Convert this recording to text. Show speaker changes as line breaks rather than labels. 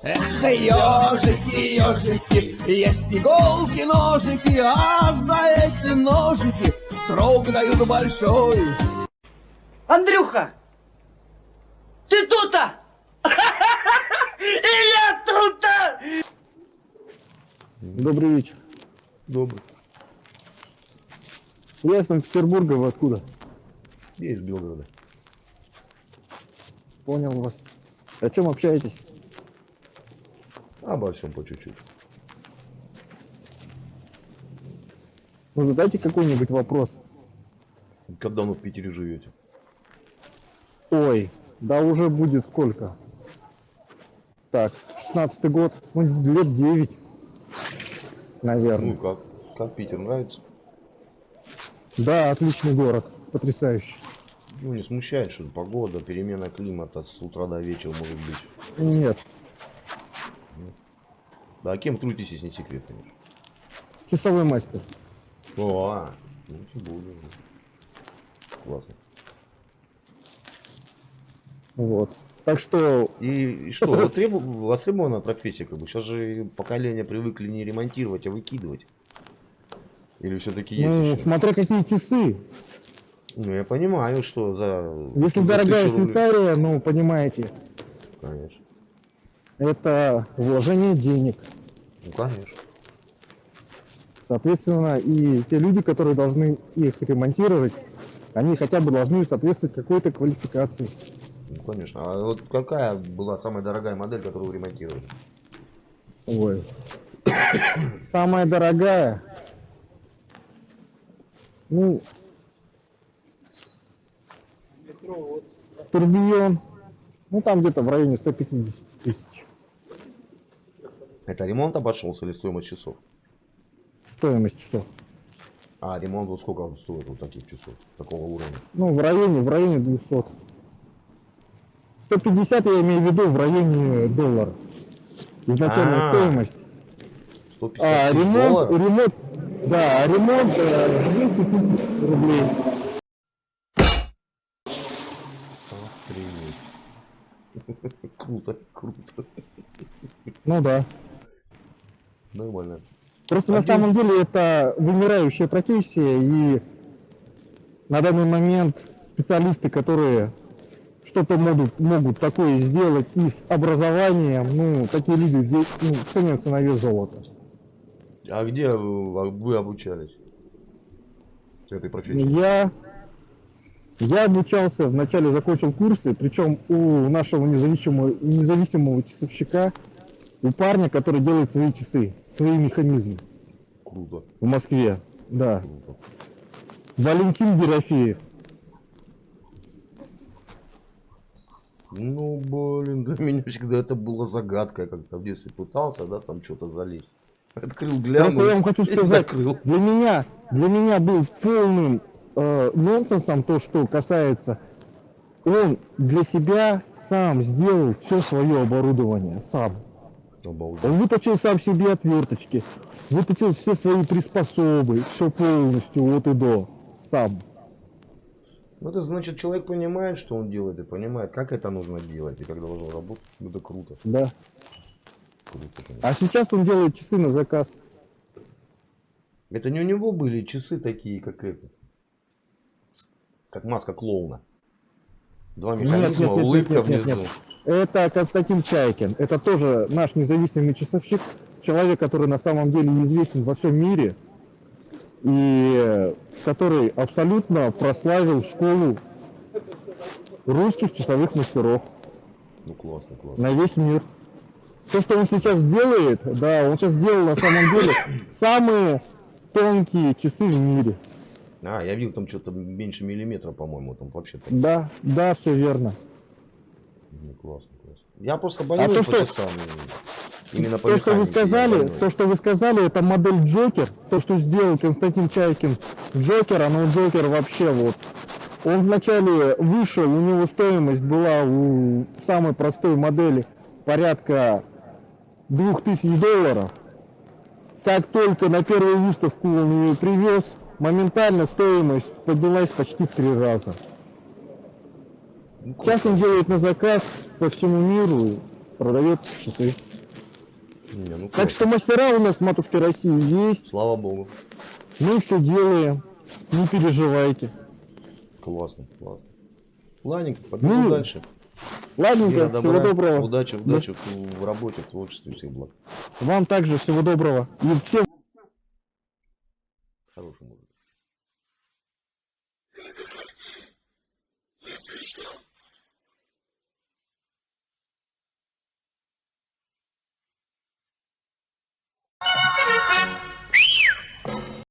Эх, ежики, ежики, есть иголки, ножики, а за эти ножики срок дают большой.
Андрюха, ты тут-то? И я тут-то!
Добрый вечер.
Добрый.
Я из Санкт-Петербурга, вы откуда?
Я из Белгорода.
Понял вас. О чем общаетесь?
Обо всем по чуть-чуть.
Ну задайте какой-нибудь вопрос.
Как давно в Питере живете?
Ой, да уже будет сколько? Так, 16-й год, ну лет 9,
Ну
наверное.
и как? Как Питер, нравится?
Да, отличный город, потрясающий.
Ну не смущает, что погода, перемена климата с утра до вечера может быть.
Нет,
Да, а кем трудитесь, если не секрет, конечно?
часовой мастер.
О, ну тем более. Классно.
Вот. Так что,
И что, востребована профессия, как бы? Сейчас же поколение привыкли не ремонтировать, а выкидывать. Или все-таки есть
ну,
еще?
смотря какие часы.
Ну, я понимаю, что за...
Если
за
дорогая
1000 рублей.
Швейцария, ну, понимаете,
Конечно.
это вложение денег.
Ну, конечно.
Соответственно, и те люди, которые должны их ремонтировать, они хотя бы должны соответствовать какой-то квалификации.
Ну, конечно. А вот какая была самая дорогая модель, которую вы ремонтировали?
Ой. Самая дорогая. Ну, турбион. Ну, там где-то в районе 150 тысяч.
Это ремонт обошелся или стоимость часов?
Стоимость что?
А, ремонт вот сколько стоит вот таких часов? Такого уровня?
Ну, в районе 200. 150 я имею в виду в районе доллара. Изначальная стоимость.
150
А
тысяч долларов?
ремонт, да, ремонт 200 тысяч рублей.
Охренеть. Круто, круто.
Ну да.
Нормально.
Просто на самом деле это вымирающая профессия, и на данный момент специалисты, которые что-то могут такое сделать и с образованием, ну, такие люди здесь ценятся на вес золота.
А где вы обучались этой профессии?
Я обучался, вначале закончил курсы, причем у нашего независимого часовщика, у парня, который делает свои часы, свои механизмы.
Круто.
В Москве, да.
Круто.
Валентин Ерофеев.
Ну, блин, для меня всегда это была загадка. Я как-то в детстве пытался, да, там что-то залезть. Открыл, глянул,
Просто я вам хочу
и
сказать,
закрыл.
для меня был полным нонсенсом то, что касается, он для себя сам сделал все свое оборудование, сам.
Обалдеть.
Он выточил сам себе отверточки, выточил все свои приспособы, все полностью от и до, сам.
Ну, это значит, человек понимает, что он делает, и понимает, как это нужно делать, и как должно работать. Это круто.
Да.
Круто, конечно.
А сейчас он делает часы на заказ.
Это не у него были часы такие, как этот, как маска клоуна. Два механизма, улыбка внизу.
Это Константин Чайкин. Это тоже наш независимый часовщик. Человек, который на самом деле известен во всем мире. И который абсолютно прославил школу русских часовых мастеров
Ну, классно, классно.
на весь мир. То, что он сейчас делает, да, он сейчас сделал на самом деле самые тонкие часы в мире.
А, я видел там что-то меньше миллиметра, по-моему, там вообще-то.
Да, да, все верно.
Ну, классно, классно. Я просто
А
больной
то,
по
что,
часам. Именно по
то, что вы
механике я
сказали,
больной.
то, что вы сказали, это модель Джокер. То, что сделал Константин Чайкин Джокер, но Джокер вообще вот. Он вначале вышел, у него стоимость была у самой простой модели порядка $2000. Как только на первую выставку он ее привез, моментально стоимость поднялась почти в 3 раза.
Ну,
Сейчас он делает на заказ по всему миру, продает часы.
Не, ну
Так
классно.
что мастера у нас, матушки России, есть.
Слава богу.
Мы все делаем. Не переживайте.
Классно, классно. Ладненько, побегу
Ну,
дальше.
Ладненько,
Мира,
всего
добра,
доброго.
удачи в работе, в творчестве, всех благ.
Вам также всего доброго. И всем